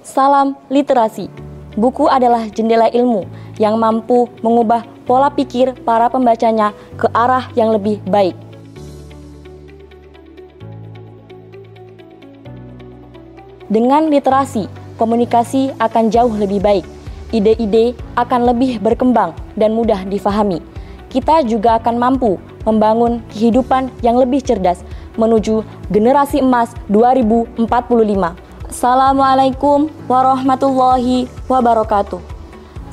Salam literasi. Buku adalah jendela ilmu yang mampu mengubah pola pikir para pembacanya ke arah yang lebih baik. Dengan literasi, komunikasi akan jauh lebih baik. Ide-ide akan lebih berkembang dan mudah difahami. Kita juga akan mampu membangun kehidupan yang lebih cerdas menuju generasi emas 2045. Assalamualaikum warahmatullahi wabarakatuh.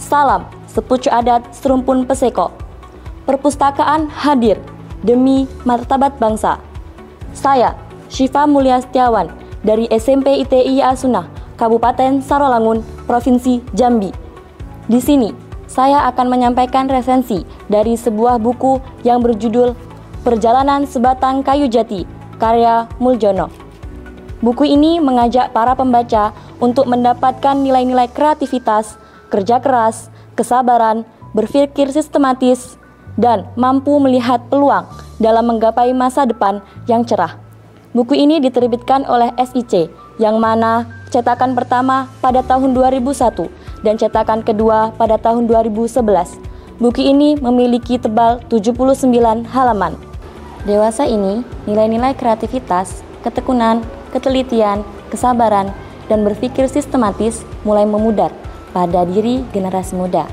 Salam sepucuk adat serumpun peseko. Perpustakaan hadir demi martabat bangsa. Saya Syifa Mulia Setiawan dari SMP ITI Asunah, Kabupaten Sarolangun, Provinsi Jambi. Di sini saya akan menyampaikan resensi dari sebuah buku yang berjudul Perjalanan Sebatang Kayu Jati, karya Muljono. Buku ini mengajak para pembaca untuk mendapatkan nilai-nilai kreativitas, kerja keras, kesabaran, berpikir sistematis, dan mampu melihat peluang dalam menggapai masa depan yang cerah. Buku ini diterbitkan oleh SIC, yang mana cetakan pertama pada tahun 2001 dan cetakan kedua pada tahun 2011. Buku ini memiliki tebal 79 halaman. Dewasa ini, nilai-nilai kreativitas, ketekunan, ketelitian, kesabaran, dan berpikir sistematis mulai memudar pada diri generasi muda.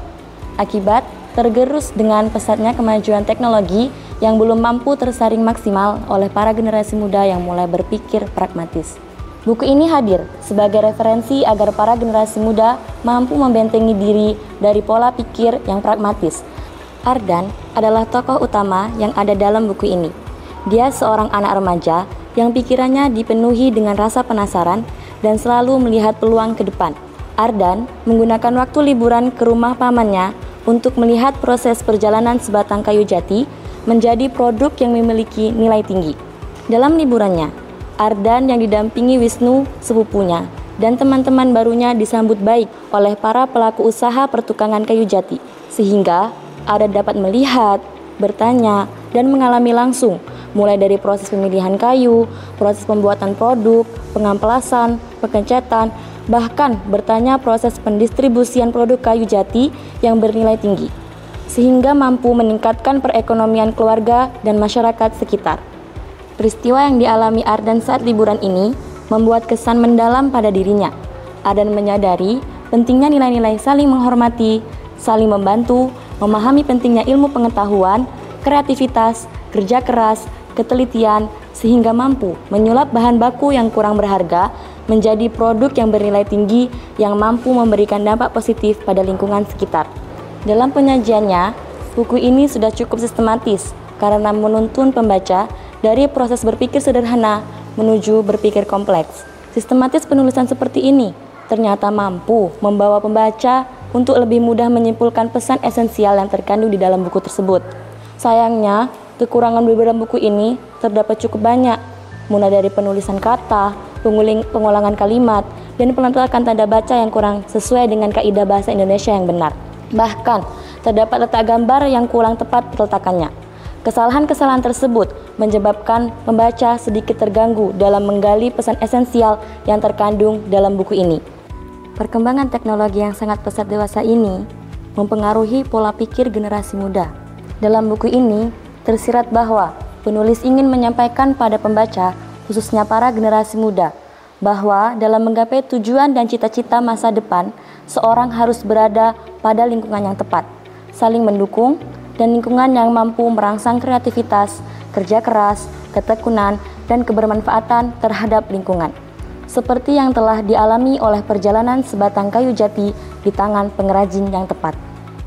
Akibat tergerus dengan pesatnya kemajuan teknologi yang belum mampu tersaring maksimal oleh para generasi muda yang mulai berpikir pragmatis. Buku ini hadir sebagai referensi agar para generasi muda mampu membentengi diri dari pola pikir yang pragmatis. Ardan adalah tokoh utama yang ada dalam buku ini. Dia seorang anak remaja yang pikirannya dipenuhi dengan rasa penasaran dan selalu melihat peluang ke depan. Ardan menggunakan waktu liburan ke rumah pamannya untuk melihat proses perjalanan sebatang kayu jati menjadi produk yang memiliki nilai tinggi. Dalam liburannya, Ardan yang didampingi Wisnu, sepupunya, dan teman-teman barunya disambut baik oleh para pelaku usaha pertukangan kayu jati, sehingga Ardan dapat melihat, bertanya, dan mengalami langsung mulai dari proses pemilihan kayu, proses pembuatan produk, pengamplasan, pengecetan, bahkan bertanya proses pendistribusian produk kayu jati yang bernilai tinggi, sehingga mampu meningkatkan perekonomian keluarga dan masyarakat sekitar. Peristiwa yang dialami Ardan saat liburan ini membuat kesan mendalam pada dirinya. Ardan menyadari pentingnya nilai-nilai saling menghormati, saling membantu, memahami pentingnya ilmu pengetahuan, kreativitas, kerja keras, ketelitian, sehingga mampu menyulap bahan baku yang kurang berharga menjadi produk yang bernilai tinggi yang mampu memberikan dampak positif pada lingkungan sekitar. Dalam penyajiannya, buku ini sudah cukup sistematis karena menuntun pembaca dari proses berpikir sederhana menuju berpikir kompleks. Sistematis penulisan seperti ini ternyata mampu membawa pembaca untuk lebih mudah menyimpulkan pesan esensial yang terkandung di dalam buku tersebut. Sayangnya, kekurangan beberapa buku ini terdapat cukup banyak, mulai dari penulisan kata, pengulangan kalimat, dan peletakan tanda baca yang kurang sesuai dengan kaidah bahasa Indonesia yang benar. Bahkan, terdapat letak gambar yang kurang tepat peletakannya. Kesalahan-kesalahan tersebut menyebabkan pembaca sedikit terganggu dalam menggali pesan esensial yang terkandung dalam buku ini. Perkembangan teknologi yang sangat pesat dewasa ini mempengaruhi pola pikir generasi muda. Dalam buku ini, tersirat bahwa penulis ingin menyampaikan pada pembaca, khususnya para generasi muda, bahwa dalam menggapai tujuan dan cita-cita masa depan, seorang harus berada pada lingkungan yang tepat, saling mendukung, dan lingkungan yang mampu merangsang kreativitas, kerja keras, ketekunan, dan kebermanfaatan terhadap lingkungan. Seperti yang telah dialami oleh perjalanan sebatang kayu jati di tangan pengrajin yang tepat.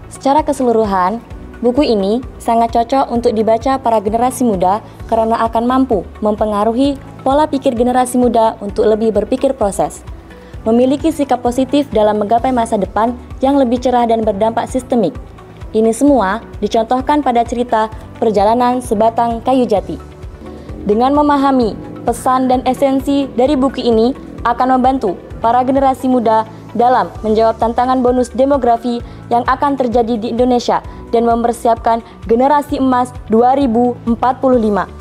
Secara keseluruhan, buku ini sangat cocok untuk dibaca para generasi muda karena akan mampu mempengaruhi pola pikir generasi muda untuk lebih berpikir proses, memiliki sikap positif dalam menggapai masa depan yang lebih cerah dan berdampak sistemik. Ini semua dicontohkan pada cerita Perjalanan Sebatang Kayu Jati. Dengan memahami pesan dan esensi dari buku ini akan membantu para generasi muda dalam menjawab tantangan bonus demografi yang akan terjadi di Indonesia dan mempersiapkan generasi emas 2045.